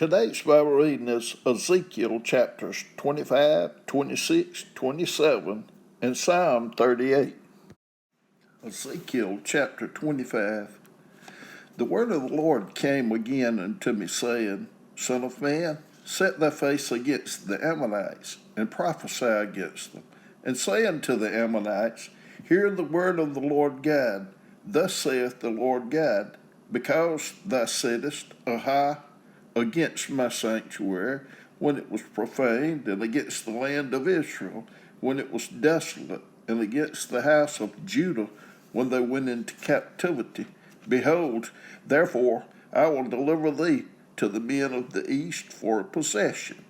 Today's Bible reading is Ezekiel chapters 25, 26, 27, and Psalm 38. Ezekiel chapter 25. The word of the Lord came again unto me, saying, Son of man, set thy face against the Ammonites, and prophesy against them, and say unto the Ammonites, Hear the word of the Lord God. Thus saith the Lord God, because thou sittest against my sanctuary when it was profaned, and against the land of Israel when it was desolate, and against the house of Judah when they went into captivity. Behold, therefore I will deliver thee to the men of the east for a possession.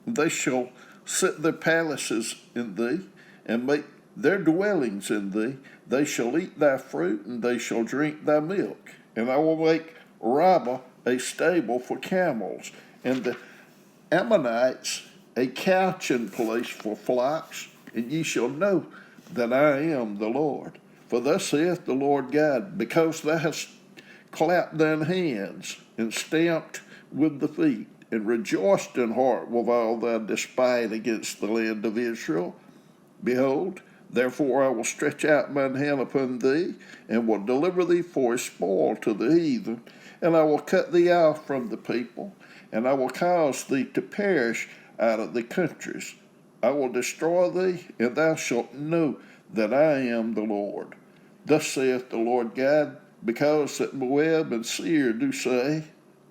They shall set their palaces in thee, and make their dwellings in thee. They shall eat thy fruit, and they shall drink thy milk. And I will make Rabbah a stable for camels, and the Ammonites a couching place for flocks, and ye shall know that I am the Lord. For thus saith the Lord God, because thou hast clapped thine hands, and stamped with the feet, and rejoiced in heart with all thy despite against the land of Israel, behold, therefore I will stretch out mine hand upon thee, and will deliver thee for a spoil to the heathen, and I will cut thee off from the people, and I will cause thee to perish out of the countries. I will destroy thee, and thou shalt know that I am the Lord. Thus saith the Lord God, because that Moab and Seir do say,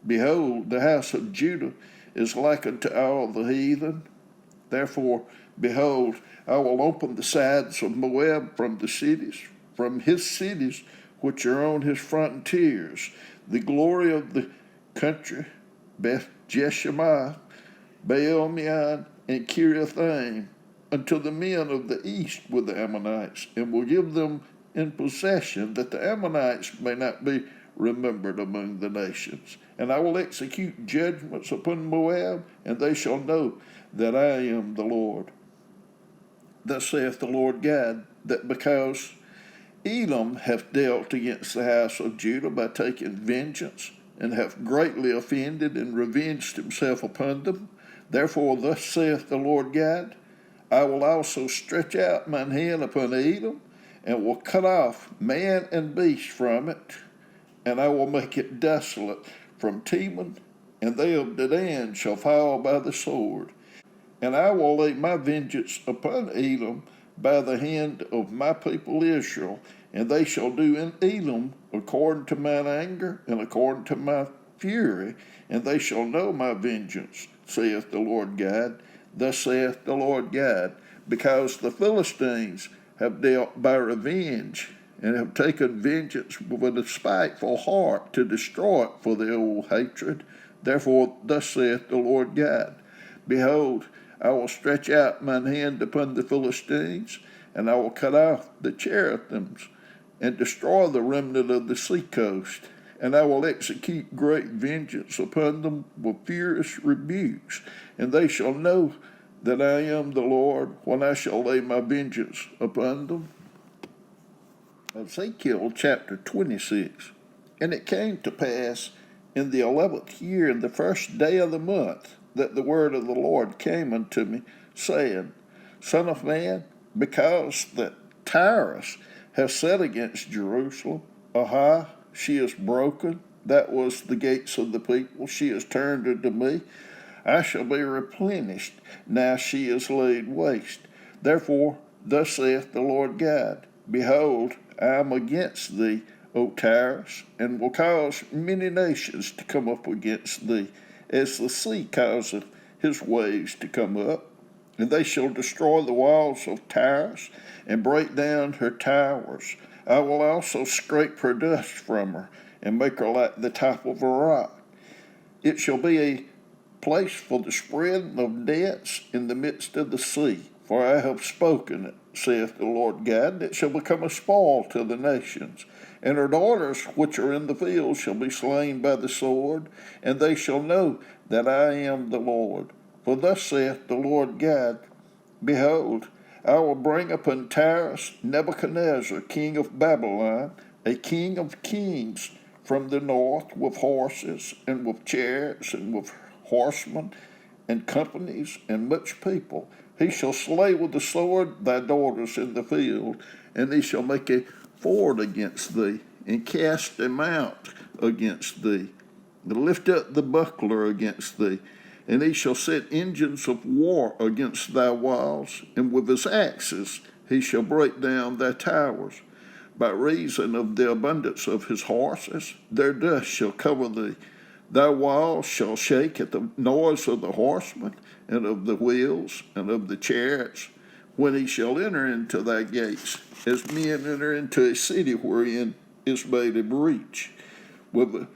Behold, the house of Judah is like unto all the heathen. Therefore, behold, I will open the sides of Moab from his cities which are on his frontiers, the glory of the country, Beth Jeshimah, Baal-meon, and Kiriathaim, unto the men of the east with the Ammonites, and will give them in possession, that the Ammonites may not be remembered among the nations. And I will execute judgments upon Moab, and they shall know that I am the Lord. Thus saith the Lord God, that because Edom hath dealt against the house of Judah by taking vengeance, and hath greatly offended and revenged himself upon them, therefore thus saith the Lord God, I will also stretch out mine hand upon Edom, and will cut off man and beast from it, and I will make it desolate from Teman, and they of Dedan shall fall by the sword. And I will lay my vengeance upon Edom by the hand of my people Israel, and they shall do in Edom according to mine anger and according to my fury, and they shall know my vengeance, saith the Lord God. Thus saith the Lord God, because the Philistines have dealt by revenge, and have taken vengeance with a despiteful heart to destroy it for their old hatred. Therefore thus saith the Lord God, Behold, I will stretch out mine hand upon the Philistines, and I will cut off the cherethims, and destroy the remnant of the sea coast, and I will execute great vengeance upon them with furious rebukes, and they shall know that I am the Lord when I shall lay my vengeance upon them. Ezekiel chapter 26. And it came to pass in the 11th year, in the first day of the month, that the word of the Lord came unto me, saying, Son of man, because that Tyrus has said against Jerusalem, she is broken, that was the gates of the people, she is turned unto me, I shall be replenished, now she is laid waste. Therefore, thus saith the Lord God, Behold, I am against thee, O Tyrus, and will cause many nations to come up against thee, as the sea causeth his waves to come up. And they shall destroy the walls of Tyrus, and break down her towers. I will also scrape her dust from her, and make her like the top of a rock. It shall be a place for the spreading of nets in the midst of the sea, for I have spoken it, saith the Lord God. It shall become a spoil to the nations, and her daughters which are in the field shall be slain by the sword, and they shall know that I am the Lord. For thus saith the Lord God, Behold, I will bring upon Tyrus Nebuchadnezzar, king of Babylon, a king of kings from the north, with horses, and with chariots, and with horsemen, and companies, and much people. He shall slay with the sword thy daughters in the field, and he shall make a ford against thee, and cast a mount against thee, and lift up the buckler against thee. And he shall set engines of war against thy walls, and with his axes he shall break down thy towers. By reason of the abundance of his horses, their dust shall cover thee. Thy walls shall shake at the noise of the horsemen, and of the wheels, and of the chariots, when he shall enter into thy gates, as men enter into a city wherein is made a breach. With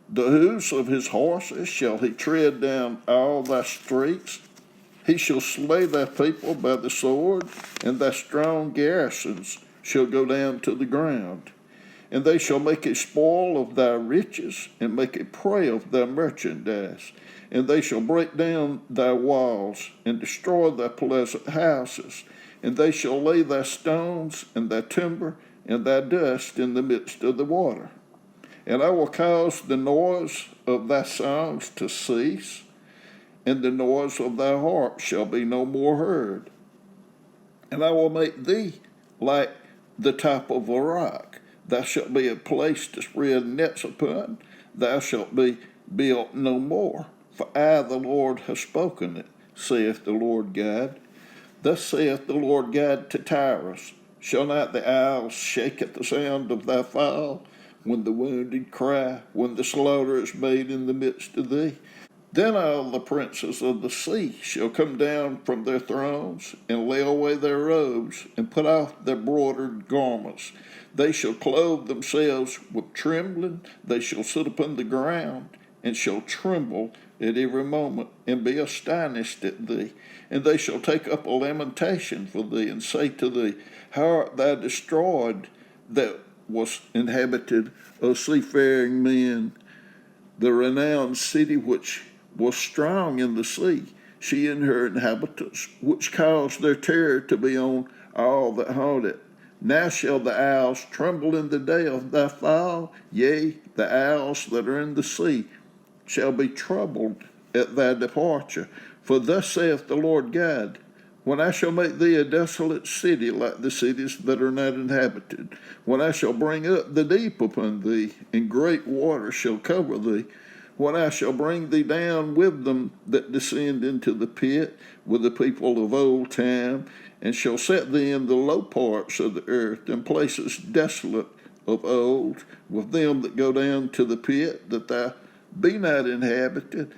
the hoofs of his horses shall he tread down all thy streets. He shall slay thy people by the sword, and thy strong garrisons shall go down to the ground. And they shall make a spoil of thy riches, and make a prey of thy merchandise. And they shall break down thy walls, and destroy thy pleasant houses. And they shall lay thy stones, and thy timber, and thy dust in the midst of the water. And I will cause the noise of thy songs to cease, and the noise of thy harp shall be no more heard. And I will make thee like the top of a rock. Thou shalt be a place to spread nets upon. Thou shalt be built no more. For I, the Lord, have spoken it, saith the Lord God. Thus saith the Lord God to Tyrus, shall not the isles shake at the sound of thy fall, when the wounded cry, when the slaughter is made in the midst of thee? Then all the princes of the sea shall come down from their thrones, and lay away their robes, and put off their broidered garments. They shall clothe themselves with trembling. They shall sit upon the ground, and shall tremble at every moment, and be astonished at thee. And they shall take up a lamentation for thee, and say to thee, how art thou destroyed that was inhabited of seafaring men, the renowned city which was strong in the sea, she and her inhabitants, which caused their terror to be on all that haunt it. Now shall the isles tremble in the day of thy fall, yea, the isles that are in the sea shall be troubled at thy departure. For thus saith the Lord God, when I shall make thee a desolate city like the cities that are not inhabited, when I shall bring up the deep upon thee, and great waters shall cover thee, when I shall bring thee down with them that descend into the pit, with the people of old time, and shall set thee in the low parts of the earth, in places desolate of old, with them that go down to the pit, that thou be not inhabited.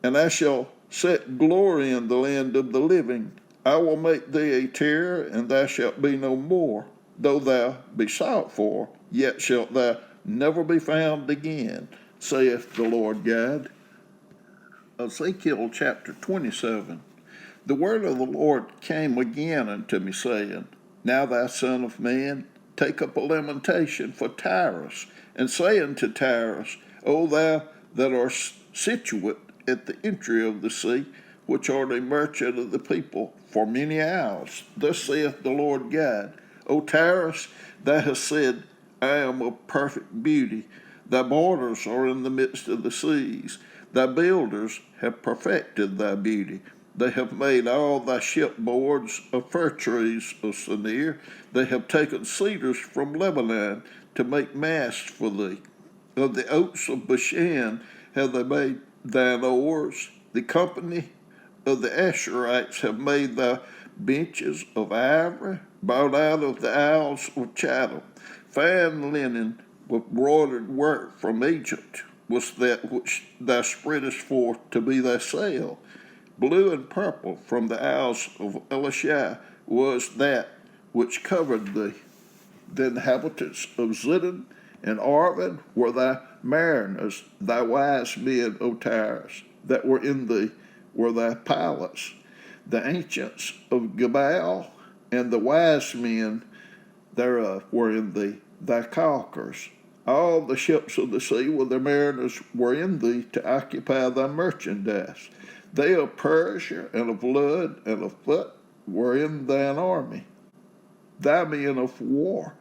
And I shall set glory in the land of the living. I will make thee a terror, and thou shalt be no more. Though thou be sought for, yet shalt thou never be found again, saith the Lord God. Ezekiel chapter 27. The word of the Lord came again unto me, saying, now thou son of man, take up a lamentation for Tyrus, and say unto Tyrus, O thou that art situate at the entry of the sea, which art a merchant of the people for many isles, thus saith the Lord God, O Tyrus, thou hast said, I am of perfect beauty. Thy borders are in the midst of the seas. Thy builders have perfected thy beauty. They have made all thy shipboards of fir trees of Sinir. They have taken cedars from Lebanon to make masts for thee. Of the oaks of Bashan have they made thine oars. The company of the Asherites have made thy benches of ivory, brought out of the isles of Chatham. Fine linen with broidered work from Egypt was that which thou spreadest forth to be thy sail. Blue and purple from the isles of Elishah was that which covered thee. The inhabitants of Zidon and Arvin were thy mariners, thy wise men, O Tyrus, that were in thee were thy pilots. The ancients of Gebal and the wise men thereof were in thee, thy caulkers. All the ships of the sea with their mariners were in thee to occupy thy merchandise. They of Persia and of Lud and of Phut were in thine army, thy men of war.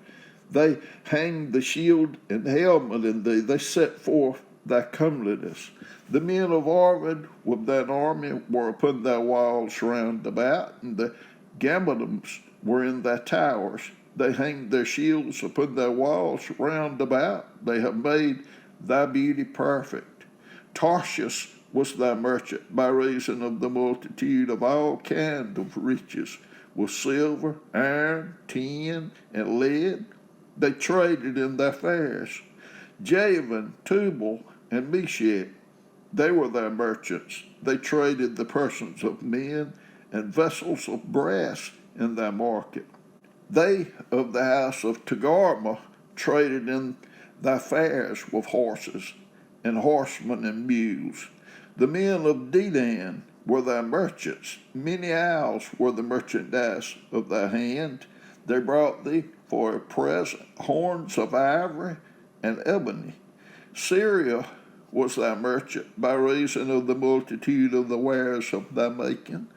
They hanged the shield and helmet in thee. They set forth thy comeliness. The men of Arvad with thine army were upon thy walls round about, and the Gammonims were in thy towers. They hanged their shields upon thy walls round about. They have made thy beauty perfect. Tarshish was thy merchant by reason of the multitude of all kind of riches, with silver, iron, tin, and lead. They traded in thy fairs. Javan, Tubal, and Meshach, they were thy merchants. They traded the persons of men and vessels of brass in thy market. They of the house of Togarmah traded in thy fairs with horses and horsemen and mules. The men of Dedan were thy merchants. Many owls were the merchandise of thy hand. They brought thee for a present horns of ivory and ebony. Syria was thy merchant by reason of the multitude of the wares of thy making.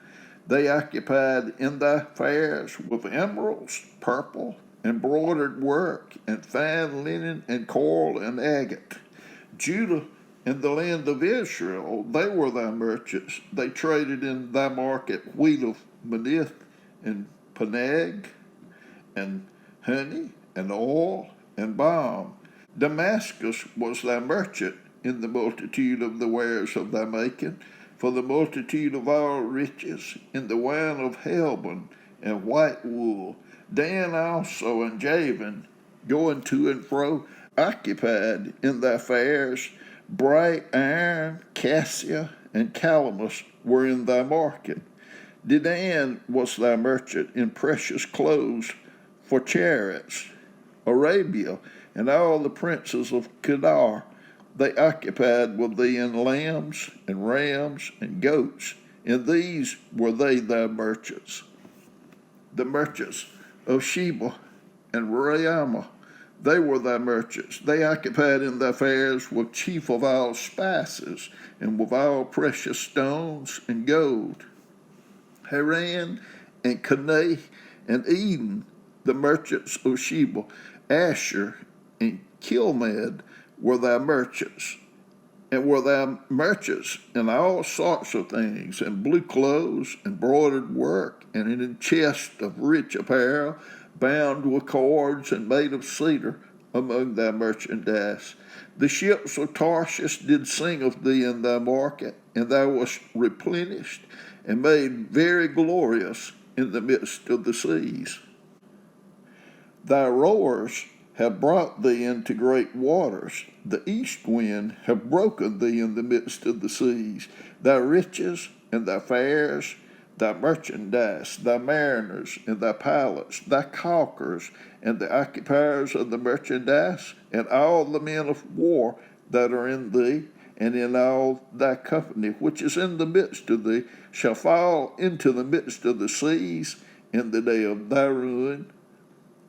They occupied in thy fairs with emeralds, purple, embroidered work, and fine linen, and coral, and agate. Judah and the land of Israel, they were thy merchants. They traded in thy market wheat of Manith, and Panag, and honey, and oil, and balm. Damascus was thy merchant in the multitude of the wares of thy making, for the multitude of all riches, in the wine of Helbon and white wool. Dan also and Javan, going to and fro, occupied in thy fairs. Bright iron, cassia, and calamus were in thy market. Dedan was thy merchant in precious clothes for chariots. Arabia and all the princes of Kedar, they occupied with thee in lambs and rams and goats. In these were they thy merchants. The merchants of Sheba and Raamah, they were thy merchants. They occupied in thy fairs with chief of all spices, and with all precious stones and gold. Haran and Caneh and Eden, the merchants of Sheba. Asher and Kilmad were thy merchants, and were thy merchants in all sorts of things, in blue clothes, embroidered work, and in chests of rich apparel, bound with cords and made of cedar among thy merchandise. The ships of Tarshish did sing of thee in thy market, and thou wast replenished and made very glorious in the midst of the seas. Thy rowers have brought thee into great waters. The east wind have broken thee in the midst of the seas. Thy riches and thy fairs, thy merchandise, thy mariners and thy pilots, thy caulkers and the occupiers of the merchandise, and all the men of war that are in thee, and in all thy company which is in the midst of thee, shall fall into the midst of the seas in the day of thy ruin.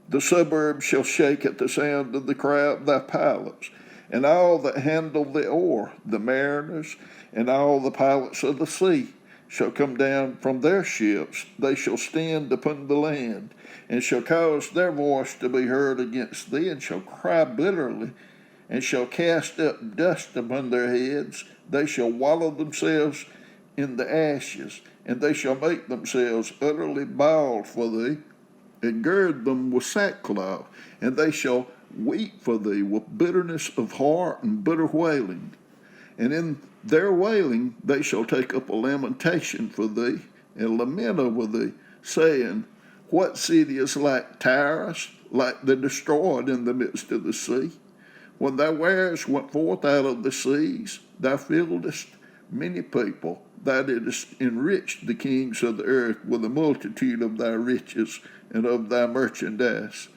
The suburbs shall shake at the sound of the cry of thy pilots, and all that handle the oar, the mariners, and all the pilots of the sea, shall come down from their ships. They shall stand upon the land, and shall cause their voice to be heard against thee, and shall cry bitterly, and shall cast up dust upon their heads. They shall wallow themselves in the ashes, and they shall make themselves utterly bald for thee, and gird them with sackcloth, and they shall weep for thee with bitterness of heart and bitter wailing. And in their wailing they shall take up a lamentation for thee, and lament over thee, saying, What city is like Tyrus, like the destroyed in the midst of the sea? When thy wares went forth out of the seas, thou filledst many people. Thou didst enrich the kings of the earth with a multitude of thy riches and of thy merchandise.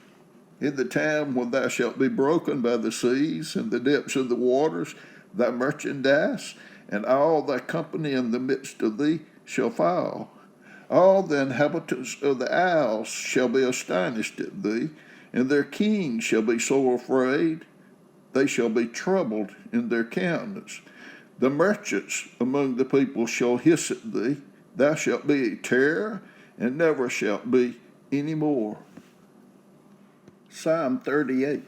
In the time when thou shalt be broken by the seas and the depths of the waters, thy merchandise and all thy company in the midst of thee shall fall. All the inhabitants of the isles shall be astonished at thee, and their kings shall be sore afraid. They shall be troubled in their countenance. The merchants among the people shall hiss at thee. Thou shalt be a terror, and never shalt be any more. Psalm 38.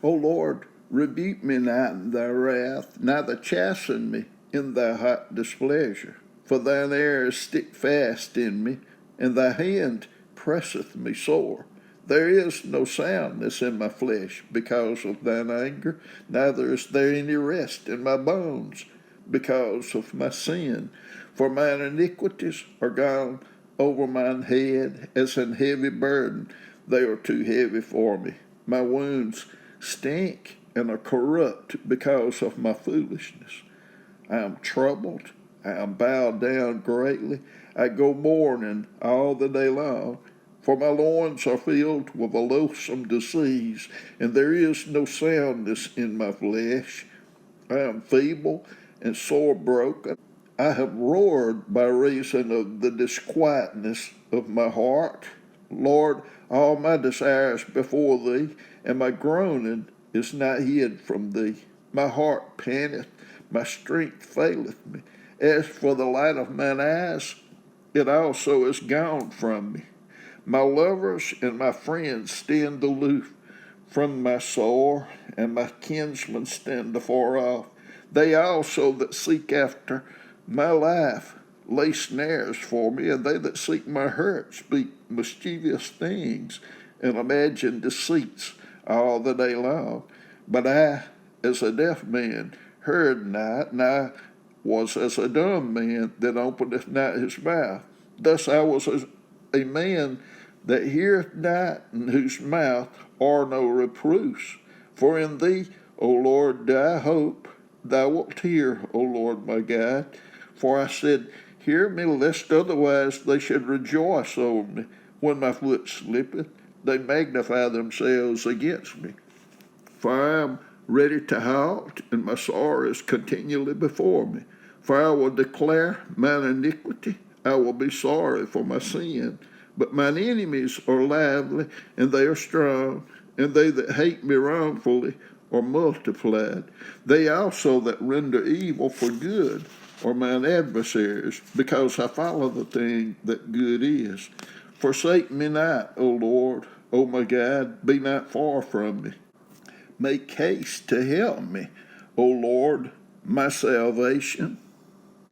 O Lord, Rebuke me not in thy wrath, neither chasten me in thy hot displeasure. For thine ears stick fast in me, and thy hand presseth me sore. There is no soundness in my flesh because of thine anger, neither is there any rest in my bones because of my sin. For mine iniquities are gone over mine head as an heavy burden. They are too heavy for me. My wounds stink and are corrupt because of my foolishness. I am troubled. I am bowed down greatly. I go mourning all the day long. For my loins are filled with a loathsome disease, and there is no soundness in my flesh. I am feeble and sore broken. I have roared by reason of the disquietness of my heart. Lord, all my desires before thee, and my groaning is not hid from thee. My heart panteth, my strength faileth me. As for the light of mine eyes, it also is gone from me. My lovers and my friends stand aloof from my sore, and my kinsmen stand afar off. They also that seek after my life lay snares for me, and they that seek my hurt speak mischievous things and imagine deceits all the day long. But I, as a deaf man, heard not, and I was as a dumb man that openeth not his mouth. Thus I was as a man that heareth not, in whose mouth are no reproofs. For in thee, O Lord, do I hope. Thou wilt hear, O Lord my God. For I said, hear me, lest otherwise they should rejoice over me. When my foot slippeth, they magnify themselves against me. For I am ready to halt, and my sorrow is continually before me. For I will declare mine iniquity, I will be sorry for my sin. But mine enemies are lively, and they are strong, and they that hate me wrongfully are multiplied. They also that render evil for good are mine adversaries, because I follow the thing that good is. Forsake me not, O Lord, O my God, be not far from me. Make haste to help me, O Lord, my salvation.